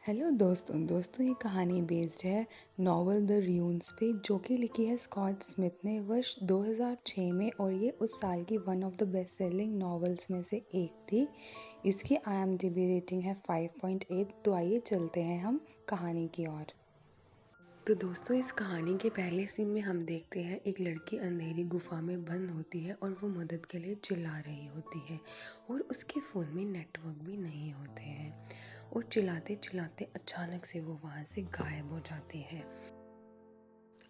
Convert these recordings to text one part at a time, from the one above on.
Hello दोस्तों ये कहानी बेस्ड है नॉवल द र्यून्स पे, जो कि लिखी है स्कॉट स्मिथ ने वर्ष 2006 में, और ये उस साल की one of the best selling novels में से एक थी। इसकी IMDb रेटिंग है 5.8। तो आइए चलते हैं हम कहानी की ओर। तो दोस्तों, इस कहानी के पहले सीन में हम देखते हैं एक लड़की अंधेरी गुफा में बंद होती है और वो मदद के लिए चिल्ला रही होती है और उसके फ़ोन में नेटवर्क भी नहीं होते हैं और चिल्लाते चिल्लाते अचानक से वो वहाँ से गायब हो जाती है।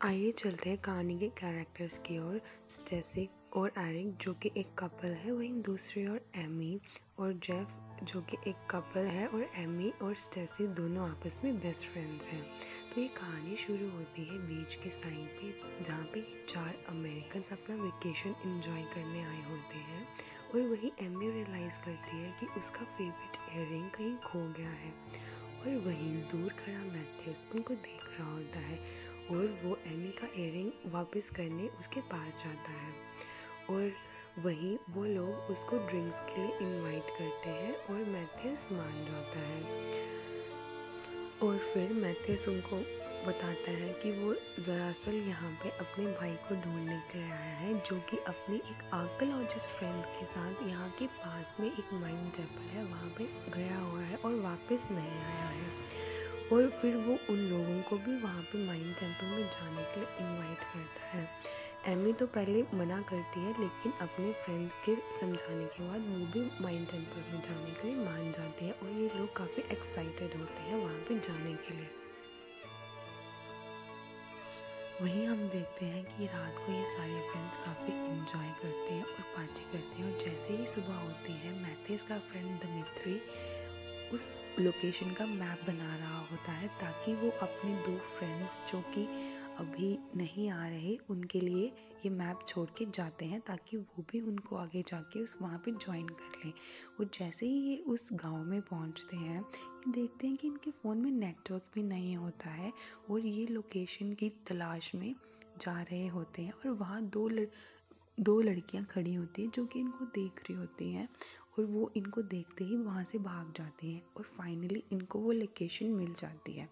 आइए चलते हैं कहानी के कैरेक्टर्स की ओर। स्टेसी और एरिक जो कि एक कपल है, वहीं दूसरी ओर एमी और जेफ जो कि एक कपल है, और एमी और स्टेसी दोनों आपस में बेस्ट फ्रेंड्स हैं। तो ये कहानी शुरू होती है बीच के साइड पे, जहाँ पे 4 अमेरिकन्स अपना वेकेशन एंजॉय करने आए होते हैं और वही एमी रियलाइज़ करती है कि उसका फेवरेट इयररिंग कहीं खो गया है, और वहीं दूर खड़ा मैथ्यूस उनको देख रहा होता है और वो एमी का इयररिंग वापस करने उसके पास जाता है। और वहीं वो लोग उसको ड्रिंक्स के लिए इनवाइट करते हैं और मैथ्यूस मान जाता है। और फिर मैथ्यूस उनको बताता है कि वो दरअसल यहाँ पे अपने भाई को ढूंढने के लिए आया है, जो कि अपनी एक आर्कियोलॉजिस्ट फ्रेंड के साथ यहाँ के पास में एक माइन टेम्पल है वहाँ पे गया हुआ है और वापस नहीं आया है। और फिर वो उन लोगों को भी वहाँ पे माइन टेम्पल में जाने के लिए इनवाइट करता है। एमी तो पहले मना करती है, लेकिन अपने फ्रेंड के समझाने के बाद वो भी माइन टेम्पल में जाने के लिए मान जाती है और ये लोग काफ़ी एक्साइटेड होते हैं वहाँ पे जाने के लिए। वहीं हम देखते हैं कि रात को ये सारे फ्रेंड्स काफ़ी इंजॉय करते हैं और पार्टी करते हैं, और जैसे ही सुबह होती है मैथ्यूस का फ्रेंड दिमित्री उस लोकेशन का मैप बना रहा होता है, ताकि वो अपने 2 फ्रेंड्स जो कि अभी नहीं आ रहे उनके लिए ये मैप छोड़ के जाते हैं, ताकि वो भी उनको आगे जाके उस वहाँ पे ज्वाइन कर लें। और जैसे ही ये उस गांव में पहुँचते हैं, ये देखते हैं कि इनके फ़ोन में नेटवर्क भी नहीं होता है और ये लोकेशन की तलाश में जा रहे होते हैं। और वहाँ दो लड़कियां खड़ी होती हैं जो कि इनको देख रही होती हैं, और वो इनको देखते ही वहाँ से भाग जाती हैं और फाइनली इनको वो लोकेशन मिल जाती है।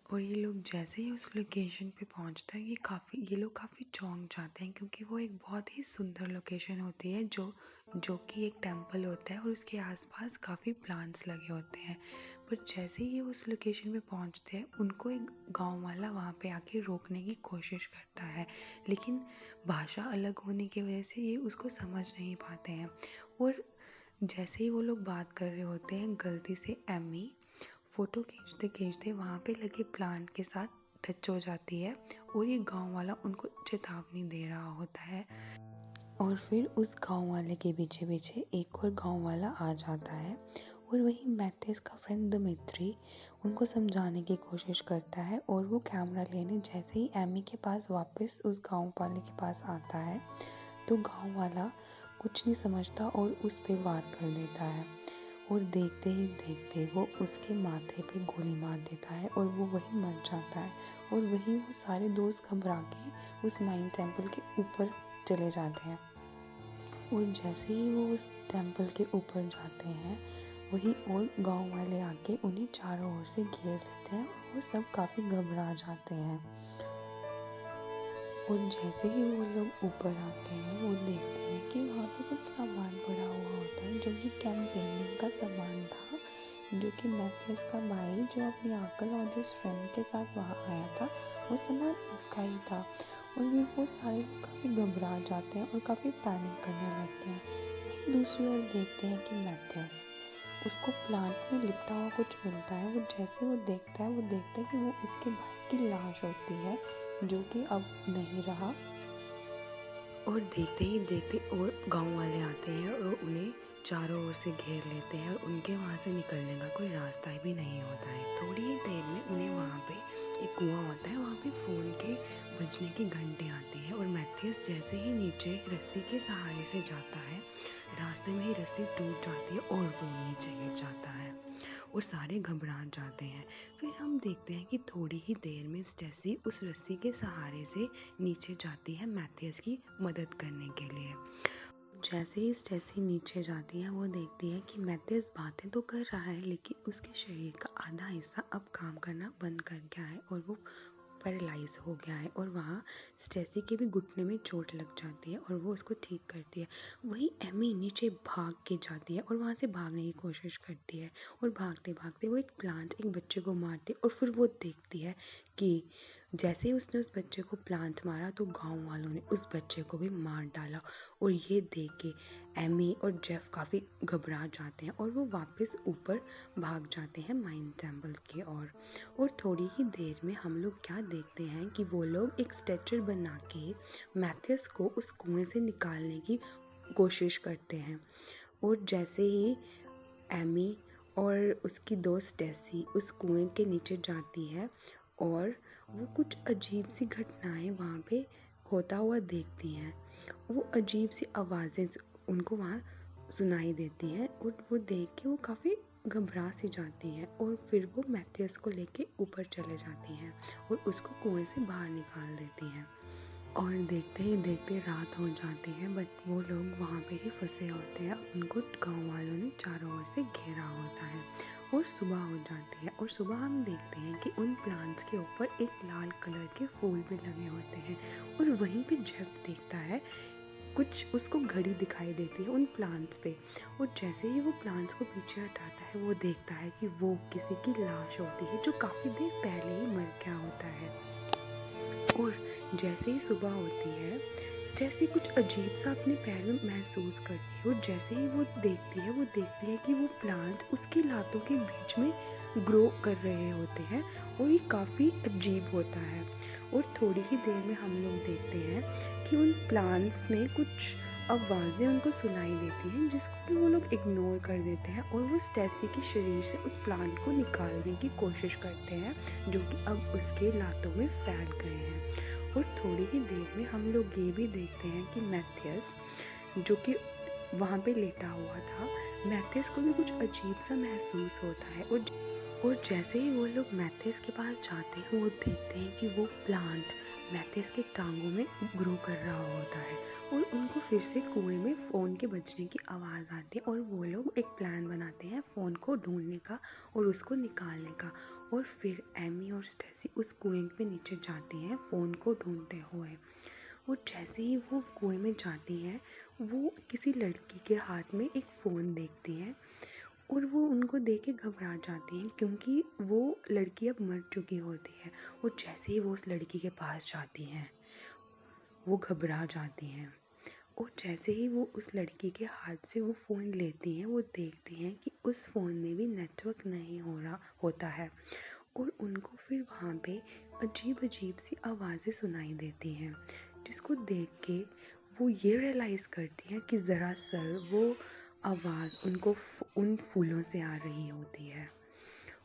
और ये लोग जैसे ही उस लोकेशन पे पहुंचते हैं, ये लोग काफ़ी चौंक जाते हैं, क्योंकि वो एक बहुत ही सुंदर लोकेशन होती है जो कि एक टेंपल होता है और उसके आसपास काफ़ी प्लांट्स लगे होते हैं। पर जैसे ही ये उस लोकेशन पे पहुंचते हैं, उनको एक गांव वाला वहाँ पे आके रोकने की कोशिश करता है, लेकिन भाषा अलग होने की वजह से ये उसको समझ नहीं पाते हैं। और जैसे ही वो लोग बात कर रहे होते हैं, गलती से एमी फ़ोटो खींचते खींचते वहाँ पे लगे प्लांट के साथ टच हो जाती है, और ये गांव वाला उनको चेतावनी दे रहा होता है। और फिर उस गांव वाले के पीछे पीछे एक और गांव वाला आ जाता है, और वही मैथ्यूस का फ्रेंड दिमित्री उनको समझाने की कोशिश करता है, और वो कैमरा लेने जैसे ही एमी के पास वापस उस गांव वाले के पास आता है, तो गांव वाला कुछ नहीं समझता और उस पे वार कर देता है, और देखते ही देखते वो उसके माथे पे गोली मार देता है और वो वहीं मर जाता है। और वहीं वो सारे दोस्त घबरा के उस माइन टेम्पल के ऊपर चले जाते हैं, और जैसे ही वो उस टेम्पल के ऊपर जाते हैं, वहीं और गांव वाले आके उन्हें चारों ओर से घेर लेते हैं और वो सब काफ़ी घबरा जाते हैं। और जैसे ही वो लोग ऊपर आते हैं, वो देखते हैं कि वहाँ पे कुछ सामान पड़ा हुआ होता है, जो कि कैंपेनिंग का सामान था, जो कि मैथ्यूस का भाई जो अपनी आर्कियोलॉजिस्ट फ्रेंड के साथ वहाँ आया था, वो सामान उसका ही था। और फिर वो सारे लोग काफ़ी घबरा जाते हैं और काफ़ी पैनिक करने लगते हैं। वहीं दूसरी ओर देखते हैं कि मैथ्यूस उसको प्लांट में लिपटा हुआ कुछ मिलता है। वो जैसे वो देखता है कि वो उसके भाई की लाश होती है, जो कि अब नहीं रहा। और देखते ही देखते और गांव वाले आते हैं और उन्हें चारों ओर से घेर लेते हैं, और उनके वहाँ से निकलने का कोई रास्ता भी नहीं होता है। थोड़ी ही देर में उन्हें वहाँ पे एक कुआं होता है, वहाँ पे फ़ोन के बजने की घंटी आती है, और मैथ्यूस जैसे ही नीचे रस्सी के सहारे से जाता है, रास्ते में ही रस्सी टूट जाती है और वो नीचे गिर जाता है और सारे घबरा जाते हैं। फिर हम देखते हैं कि थोड़ी ही देर में स्टेसी उस रस्सी के सहारे से नीचे जाती है मैथ्यूस की मदद करने के लिए। जैसे ही स्टेसी नीचे जाती है वो देखती है कि मैथ्यूस बातें तो कर रहा है लेकिन उसके शरीर का आधा हिस्सा अब काम करना बंद कर गया है और वो पैरालाइज हो गया है। और वहाँ स्टेसी के भी घुटने में चोट लग जाती है और वो उसको ठीक करती है। वहीं एमी नीचे भाग के जाती है और वहाँ से भागने की कोशिश करती है और भागते भागते वो एक बच्चे को मारती है। और फिर वो देखती है कि जैसे ही उसने उस बच्चे को प्लांट मारा तो गांव वालों ने उस बच्चे को भी मार डाला। और ये देख के एमी और जेफ काफ़ी घबरा जाते हैं और वो वापस ऊपर भाग जाते हैं माइन टेम्पल की ओर। और थोड़ी ही देर में हम लोग क्या देखते हैं कि वो लोग एक स्ट्रेचर बना के मैथ्यूस को उस कुएं से निकालने की कोशिश करते हैं। और जैसे ही एमी और उसकी दोस्त स्टेसी उस कुएं के नीचे जाती है और वो कुछ अजीब सी घटनाएं वहाँ पे होता हुआ देखती हैं। वो अजीब सी आवाज़ें उनको वहाँ सुनाई देती हैं और वो देख के वो काफ़ी घबरा सी जाती हैं। और फिर वो मैथ्यूस को लेके ऊपर चले जाती हैं और उसको कुएं से बाहर निकाल देती हैं। और देखते ही देखते रात हो जाती है बट वो लोग वहाँ पे ही फंसे होते हैं। उनको गांव वालों ने चारों ओर से घेरा होता है और सुबह हो जाती है। और सुबह हम देखते हैं कि उन प्लांट्स के ऊपर एक लाल कलर के फूल भी लगे होते हैं। और वहीं पे जेफ देखता है कुछ उसको घड़ी दिखाई देती है उन प्लांट्स पे। और जैसे ही वो प्लांट्स को पीछे हटाता है वो देखता है कि वो किसी की लाश होती है जो काफ़ी देर पहले ही मर गया होता है। और जैसे ही सुबह होती है स्टेसी कुछ अजीब सा अपने पैर में महसूस करती है। और जैसे ही वो देखती है कि वो प्लांट उसके लातों के बीच में ग्रो कर रहे होते हैं और ये काफ़ी अजीब होता है। और थोड़ी ही देर में हम लोग देखते हैं कि उन प्लांट्स में कुछ आवाज़ें उनको सुनाई देती हैं जिसको कि वो लोग इग्नोर कर देते हैं और वो स्टेसी के शरीर से उस प्लांट को निकालने की कोशिश करते हैं जो कि अब उसके लातों में फैल गए हैं। और थोड़ी ही देर में हम लोग ये भी देखते हैं कि मैथ्यूस जो कि वहाँ पे लेटा हुआ था, मैथ्यूस को भी कुछ अजीब सा महसूस होता है। और जैसे ही वो लोग मैथ्यूस के पास जाते हैं वो देखते हैं कि वो प्लांट मैथ्यूस के टांगों में ग्रो कर रहा होता है। और उनको फिर से कुएं में फ़ोन के बजने की आवाज़ आती है और वो लोग एक प्लान बनाते हैं फ़ोन को ढूंढने का और उसको निकालने का। और फिर एमी और स्टेसी उस कुएं पे नीचे जाती हैं फ़ोन को ढूंढते हुए। और जैसे ही वो कुएं में जाती हैं वो किसी लड़की के हाथ में एक फ़ोन देखती हैं और वो उनको देख के घबरा जाती हैं क्योंकि वो लड़की अब मर चुकी होती है। और जैसे ही वो उस लड़की के पास जाती हैं वो घबरा जाती हैं। और जैसे ही वो उस लड़की के हाथ से वो फ़ोन लेती हैं वो देखती हैं कि उस फ़ोन में भी नेटवर्क नहीं हो रहा होता है। और उनको फिर वहाँ पे अजीब अजीब सी आवाज़ें सुनाई देती हैं जिसको देख के वो ये रियलाइज़ करती हैं कि दरअसल वो आवाज़ उनको उन फूलों से आ रही होती है।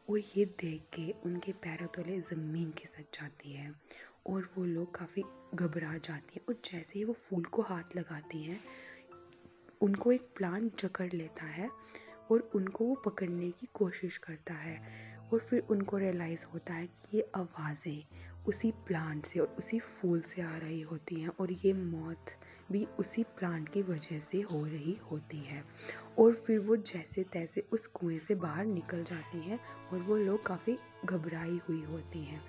और ये देख के उनके पैरों तले ज़मीन खिसक जाती है और वो लोग काफ़ी घबरा जाती हैं। और जैसे ही वो फूल को हाथ लगाती हैं उनको एक प्लांट जकड़ लेता है और उनको वो पकड़ने की कोशिश करता है। और फिर उनको रियलाइज़ होता है कि ये आवाज़ें उसी प्लांट से और उसी फूल से आ रही होती हैं और ये मौत भी उसी प्लांट की वजह से हो रही होती है। और फिर वो जैसे तैसे उस कुएं से बाहर निकल जाती हैं और वो लोग काफ़ी घबराई हुई होती हैं।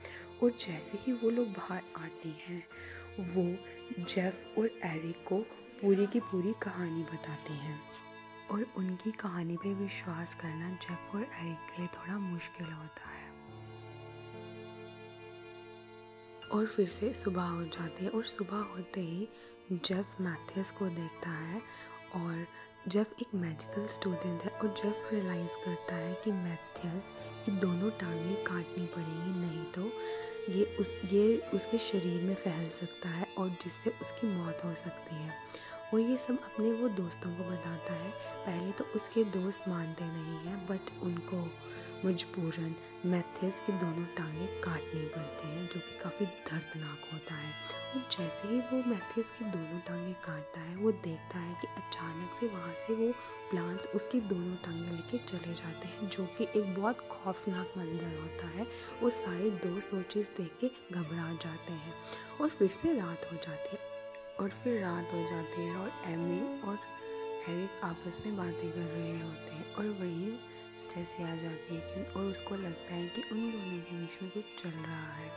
और जैसे ही वो लोग बाहर आती हैं वो जेफ और एरिक को पूरी की पूरी कहानी बताती हैं। और उनकी कहानी पे विश्वास करना जेफ और एरिक के लिए थोड़ा मुश्किल होता है। और फिर से सुबह हो जाती है और सुबह होते ही जेफ मैथ्यूस को देखता है। और जेफ एक मेडिकल स्टूडेंट है और जेफ रियलाइज़ करता है कि मैथ्यूस की दोनों टांगें काटनी पड़ेंगी नहीं तो ये उसके शरीर में फैल सकता है और जिससे उसकी मौत हो सकती है। और ये सब अपने वो दोस्तों को बताता है। पहले तो उसके दोस्त मानते नहीं हैं बट उनको मजबूरन मैथ्यूस की दोनों टांगें काटनी पड़ती हैं जो कि काफ़ी दर्दनाक होता है। और जैसे ही वो मैथ्यूस की दोनों टांगें काटता है वो देखता है कि अचानक से वहाँ से वो प्लांट्स उसकी दोनों टांगें लेके चले जाते हैं जो कि एक बहुत खौफनाक मंजर होता है। और सारे दोस्त वो चीज़ देख के घबरा जाते हैं और फिर से रात हो जाती है। और फिर रात हो जाती है और एमी और एरिक आपस में बातें कर रहे होते हैं और वही स्टेसी आ जाती है और उसको लगता है कि उन दोनों के बीच में कुछ चल रहा है,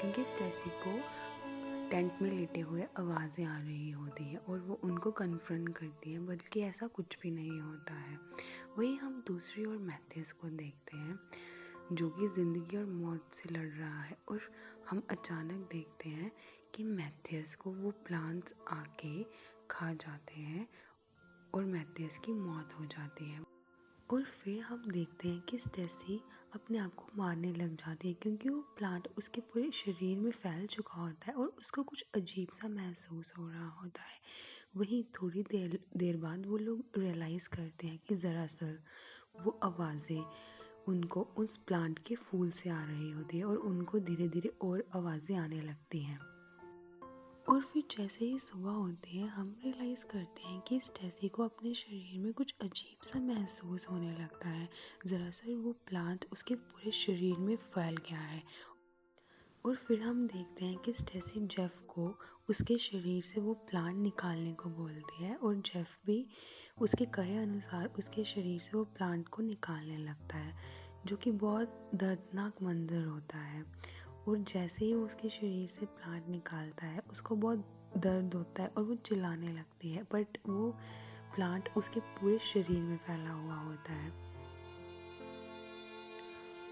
क्योंकि स्टेसी को टेंट में लेटे हुए आवाज़ें आ रही होती हैं और वो उनको कन्फ्रंट करती है, बल्कि ऐसा कुछ भी नहीं होता है। वही हम दूसरी ओर मैथ्यूस को देखते हैं जो कि ज़िंदगी और मौत से लड़ रहा है, और हम अचानक देखते हैं कि मैथ्यूस को वो प्लांट्स आके खा जाते हैं और मैथ्यूस की मौत हो जाती है। और फिर हम देखते हैं कि स्टेसी अपने आप को मारने लग जाती है, क्योंकि वो प्लांट उसके पूरे शरीर में फैल चुका होता है और उसको कुछ अजीब सा महसूस हो रहा होता है। वहीं थोड़ी देर देर बाद वो लोग रियलाइज़ करते हैं कि दरअसल वो आवाज़ें उनको उस प्लांट के फूल से आ रही होती है और उनको धीरे धीरे और आवाज़ें आने लगती हैं। और फिर जैसे ही सुबह होती है हम रियलाइज़ करते हैं कि स्टेसी को अपने शरीर में कुछ अजीब सा महसूस होने लगता है। दरअसल वो प्लांट उसके पूरे शरीर में फैल गया है। और फिर हम देखते हैं कि स्टेसी जेफ को उसके शरीर से वो प्लांट निकालने को बोलती है और जेफ भी उसके कहे अनुसार उसके शरीर से वो प्लांट को निकालने लगता है, जो कि बहुत दर्दनाक मंजर होता है। और जैसे ही वो उसके शरीर से प्लांट निकालता है उसको बहुत दर्द होता है और वो चिल्लाने लगती है, बट वो प्लांट उसके पूरे शरीर में फैला हुआ होता है।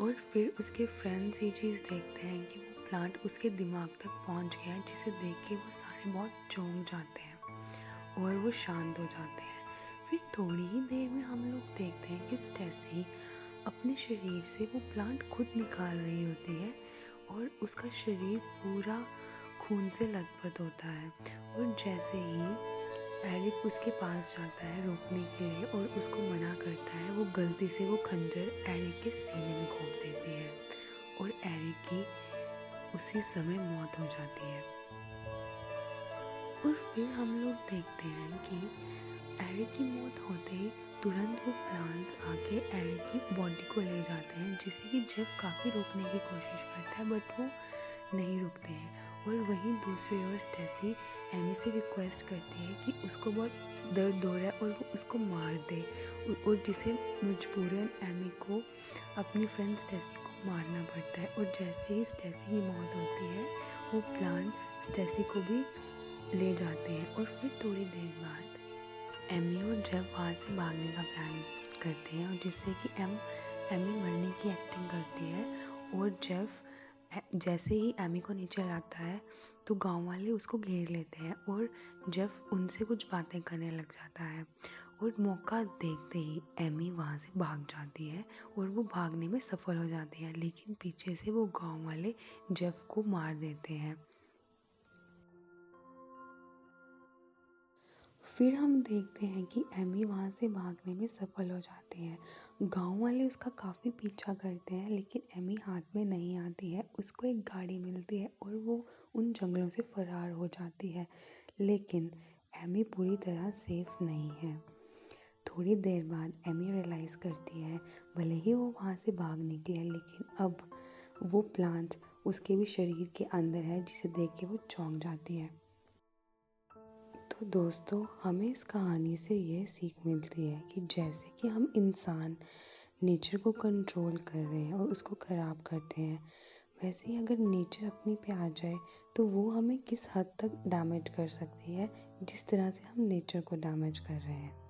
और फिर उसके फ्रेंड्स ये चीज़ देखते हैं कि वो प्लांट उसके दिमाग तक पहुंच गया है, जिसे देख के वो सारे बहुत चौंक जाते हैं और वो शांत हो जाते हैं। फिर थोड़ी ही देर में हम लोग देखते हैं कि स्टेसी अपने शरीर से वो प्लांट खुद निकाल रही होती है और उसका शरीर पूरा खून से लथपथ होता है। और जैसे ही एरिक उसके पास जाता है रोकने के लिए और उसको मना करता है, वो गलती से वो खंजर एरिक के सीने में घोंप देती है और एरिक की उसी समय मौत हो जाती है। और फिर हम लोग देखते हैं कि एरिक की मौत होते ही तुरंत वो प्लांट्स आके एरिक की बॉडी को ले जाते हैं, जिसे कि जेफ काफ़ी रोकने की कोशिश करता है, बट वो नहीं रुकते हैं। और वहीं दूसरी ओर स्टेसी एमी से रिक्वेस्ट करती है कि उसको बहुत दर्द हो रहा है और वो उसको मार दे, और जिसे मजबूरन एमी को अपनी फ्रेंड स्टेसी को मारना पड़ता है। और जैसे ही स्टेसी की मौत होती है वो प्लान स्टेसी को भी ले जाते हैं। और फिर थोड़ी देर बाद एमी और जेफ वहाँ से भागने का प्लान करते हैं, और जिससे कि एमी मरने की एक्टिंग करती है। और जेफ जैसे ही एमी को नीचे लाता है तो गांव वाले उसको घेर लेते हैं और जेफ उनसे कुछ बातें करने लग जाता है। और मौका देखते ही एमी वहाँ से भाग जाती है और वो भागने में सफल हो जाती है, लेकिन पीछे से वो गांव वाले जेफ को मार देते हैं। फिर हम देखते हैं कि एमी वहाँ से भागने में सफल हो जाती है। गांव वाले उसका काफ़ी पीछा करते हैं, लेकिन एमी हाथ में नहीं आती है। उसको एक गाड़ी मिलती है और वो उन जंगलों से फरार हो जाती है, लेकिन एमी पूरी तरह सेफ नहीं है। थोड़ी देर बाद एमी रियलाइज़ करती है, भले ही वो वहाँ से भाग निकली है, लेकिन अब वो प्लांट उसके भी शरीर के अंदर है, जिसे देख के वो चौंक जाती है। तो दोस्तों, हमें इस कहानी से ये सीख मिलती है कि जैसे कि हम इंसान नेचर को कंट्रोल कर रहे हैं और उसको ख़राब करते हैं, वैसे ही अगर नेचर अपनी पे आ जाए तो वो हमें किस हद तक डैमेज कर सकती है, जिस तरह से हम नेचर को डैमेज कर रहे हैं।